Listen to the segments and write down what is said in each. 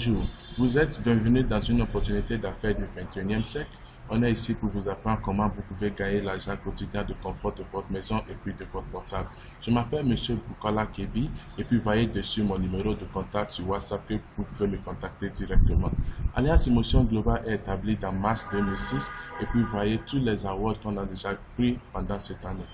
Bonjour, vous êtes bienvenue dans une opportunité d'affaires du 21e siècle. On est ici pour vous apprendre comment vous pouvez gagner l'argent quotidien de confort de votre maison et puis de votre portable. Je m'appelle Monsieur Bukola Kebi et puis voyez dessus mon numéro de contact sur WhatsApp que vous pouvez me contacter directement. Alliance Emotion Global est établie dans mars 2006 et puis voyez tous les awards qu'on a déjà pris pendant cette année.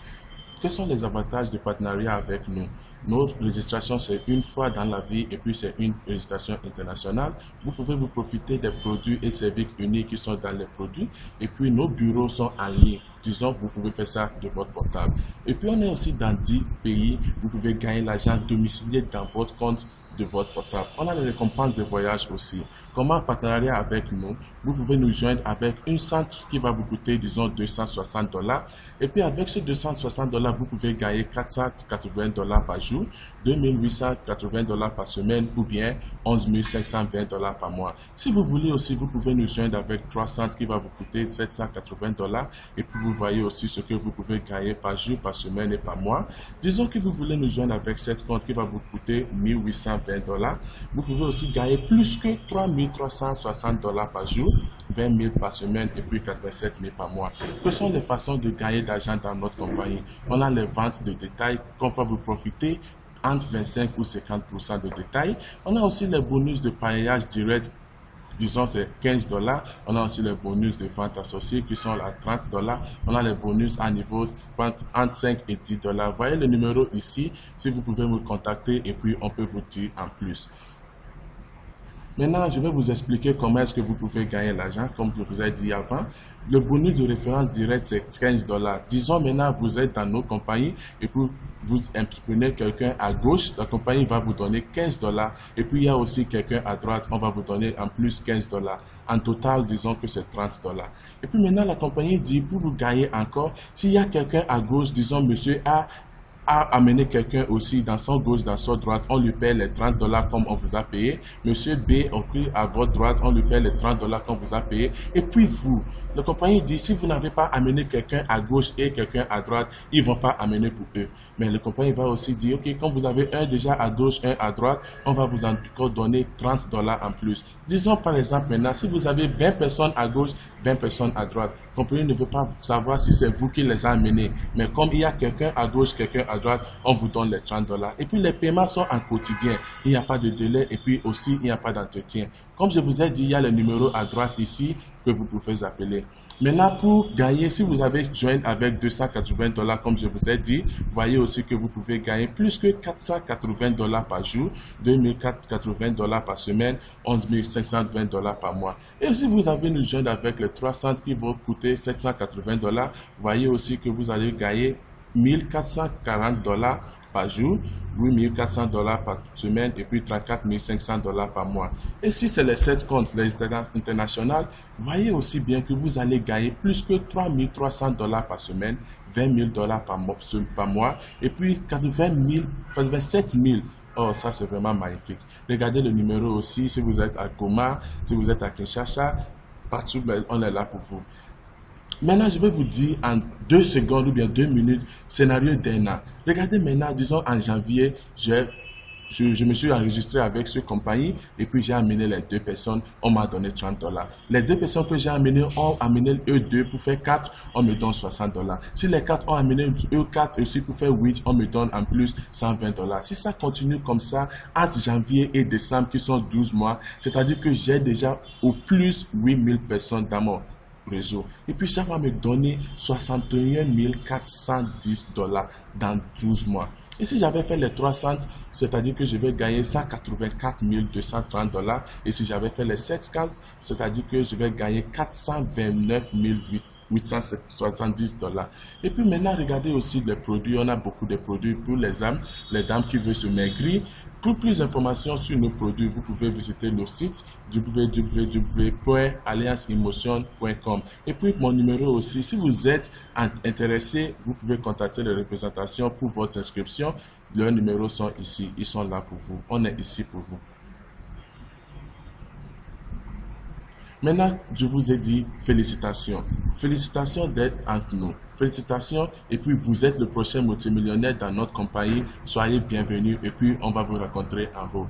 Quels sont les avantages de partenariat avec nous? Notre registration, c'est une fois dans la vie et puis c'est une registration internationale. Vous pouvez vous profiter des produits et services uniques qui sont dans les produits. Et puis nos bureaux sont en ligne. Disons, vous pouvez faire ça de votre portable. Et puis on est aussi dans 10 pays. Vous pouvez gagner l'argent domicilié dans votre compte de votre portable. On a les récompenses de voyage aussi. Comment partenariat avec nous? Vous pouvez nous joindre avec une centre qui va vous coûter, disons, $260. Et puis avec ce $260, vous pouvez gagner $480 par jour, $2880 par semaine ou bien $11 520 par mois. Si vous voulez aussi, vous pouvez nous joindre avec 3 centres qui va vous coûter $780 et puis vous voyez aussi ce que vous pouvez gagner par jour, par semaine et par mois. Disons que vous voulez nous joindre avec 7 comptes qui va vous coûter $1820. Vous pouvez aussi gagner plus que $3360 par jour, 20 000 par semaine et puis 87 000 par mois. Quelles sont les façons de gagner d'argent dans notre compagnie? On a les ventes de détail qu'on va vous profiter entre 25 ou 50% de détail. On a aussi les bonus de payage direct. Disons c'est $15. On a aussi les bonus de vente associée qui sont à $30. On a les bonus à niveau entre 5 et $10. Voyez le numéro ici si vous pouvez me contacter et puis on peut vous dire en plus. Maintenant, je vais vous expliquer comment est-ce que vous pouvez gagner l'argent, comme je vous ai dit avant. Le bonus de référence direct, c'est $15. Disons maintenant, vous êtes dans nos compagnies et puis vous imprimez quelqu'un à gauche, la compagnie va vous donner $15. Et puis, il y a aussi quelqu'un à droite, on va vous donner en plus $15. En total, disons que c'est $30. Et puis maintenant, la compagnie dit, pour vous gagner encore, s'il y a quelqu'un à gauche, disons, monsieur A, amener quelqu'un aussi dans son gauche, dans son droite, on lui paie les $30 comme on vous a payé. Monsieur B, à votre droite, on lui paie les $30 comme vous a payé. Et puis vous, la compagnie dit, si vous n'avez pas amené quelqu'un à gauche et quelqu'un à droite, ils ne vont pas amener pour eux. Mais la compagnie va aussi dire, ok, quand vous avez un déjà à gauche, un à droite, on va vous encore donner $30 en plus. Disons par exemple maintenant, si vous avez 20 personnes à gauche, 20 personnes à droite, la compagnie ne veut pas savoir si c'est vous qui les a amenés. Mais comme il y a quelqu'un à gauche, quelqu'un à droite, on vous donne les $30. Et puis les paiements sont en quotidien. Il n'y a pas de délai et puis aussi il n'y a pas d'entretien. Comme je vous ai dit, il y a le numéro à droite ici que vous pouvez appeler. Maintenant, pour gagner, si vous avez joint avec $280, comme je vous ai dit, voyez aussi que vous pouvez gagner plus que $480 par jour, $2480 par semaine, $11 520 par mois. Et si vous avez nous joindre avec les 3 centres qui vont coûter $780, voyez aussi que vous allez gagner $1440 par jour, $8400 par semaine et puis $34 500 par mois. Et si c'est les 7 comptes, les internationales, voyez aussi bien que vous allez gagner plus que $3300 par semaine, $20 000 par mois et puis 87 000. Oh, ça c'est vraiment magnifique. Regardez le numéro aussi si vous êtes à Goma, si vous êtes à Kinshasa, partout on est là pour vous. Maintenant, je vais vous dire en 2 secondes ou bien 2 minutes, scénario d'un an. Regardez maintenant, disons en janvier, je me suis enregistré avec cette compagnie et puis j'ai amené les 2 personnes, on m'a donné $30. Les 2 personnes que j'ai amenées ont amené eux 2 pour faire 4, on me donne $60. Si les 4 ont amené eux 4 aussi pour faire 8, on me donne en plus $120. Si ça continue comme ça, entre janvier et décembre qui sont 12 mois, c'est-à-dire que j'ai déjà au plus 8000 personnes dans mon réseau. Et puis ça va me donner $61 410 dans 12 mois. Et si j'avais fait les 3 centres, c'est-à-dire que je vais gagner $184 230. Et si j'avais fait les 7 cases, c'est-à-dire que je vais gagner $429 870. Et puis maintenant, regardez aussi les produits. On a beaucoup de produits pour les dames qui veulent se maigrir. Pour plus d'informations sur nos produits, vous pouvez visiter le site www.allianceemotion.com. Et puis mon numéro aussi, si vous êtes intéressé, vous pouvez contacter les représentations pour votre inscription. Leurs numéros sont ici, ils sont là pour vous. On est ici pour vous. Maintenant, je vous ai dit félicitations. Félicitations d'être entre nous. Félicitations et puis vous êtes le prochain multimillionnaire dans notre compagnie. Soyez bienvenus et puis on va vous rencontrer en haut.